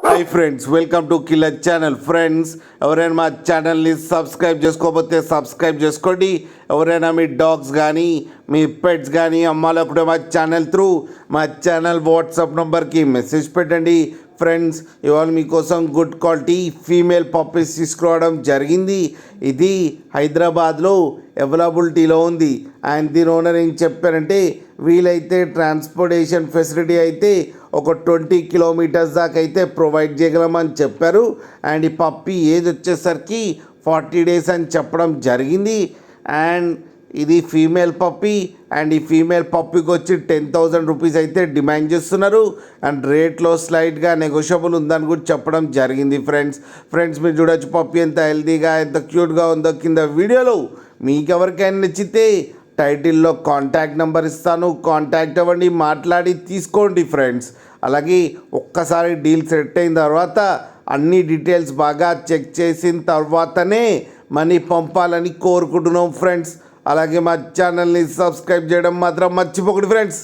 Hi friends, welcome to killer channel. Friends, ఎవరైనా మా ఛానల్ని సబ్స్క్రైబ్ చేసుకోకపోతే సబ్స్క్రైబ్ చేసుకోండి. ఎవరైనా మీ డాగ్స్ కానీ మీ పెట్స్ కానీ అమ్మాలనుకుంటే మా ఛానల్ త్రూ మా ఛానల్ వాట్సాప్ నెంబర్కి మెసేజ్ పెట్టండి. ఫ్రెండ్స్, ఇవాళ మీకోసం గుడ్ క్వాలిటీ ఫీమేల్ పప్పీస్ తీసుకురావడం జరిగింది. ఇది హైదరాబాద్లో అవైలబిలిటీలో ఉంది. అండ్ దీని ఓనర్ ఏం చెప్పారంటే, వీలైతే ట్రాన్స్పోర్టేషన్ ఫెసిలిటీ అయితే ఒక 20 కిలోమీటర్స్ దాకా అయితే ప్రొవైడ్ చేయగలమని చెప్పారు. అండ్ ఈ పప్పీ ఏజ్ వచ్చేసరికి 40 డేస్ అని చెప్పడం జరిగింది. అండ్ ఇది ఫీమేల్ పప్పీ. అండ్ ఈ ఫీమేల్ పప్పీకి వచ్చి 10,000 రూపీస్ అయితే డిమాండ్ చేస్తున్నారు. అండ్ రేట్లో స్లైట్గా నెగోషియబుల్ ఉందని కూడా చెప్పడం జరిగింది. ఫ్రెండ్స్ మీరు చూడొచ్చు పప్పీ ఎంత హెల్తీగా ఎంత క్యూట్గా ఉందో. కింద వీడియోలో మీకు ఎవరికైనా నచ్చితే టైటిల్లో కాంటాక్ట్ నెంబర్ ఇస్తాను, కాంటాక్ట్ అవ్వండి, మాట్లాడి తీసుకోండి ఫ్రెండ్స్. అలాగే ఒక్కసారి డీల్ సెట్ అయిన తర్వాత అన్ని డీటెయిల్స్ బాగా చెక్ చేసిన తర్వాతనే మనీ పంపాలని కోరుకుంటున్నాం ఫ్రెండ్స్. అలాగే మా ఛానల్ని సబ్స్క్రైబ్ చేయడం మాత్రం మర్చిపోకండి ఫ్రెండ్స్.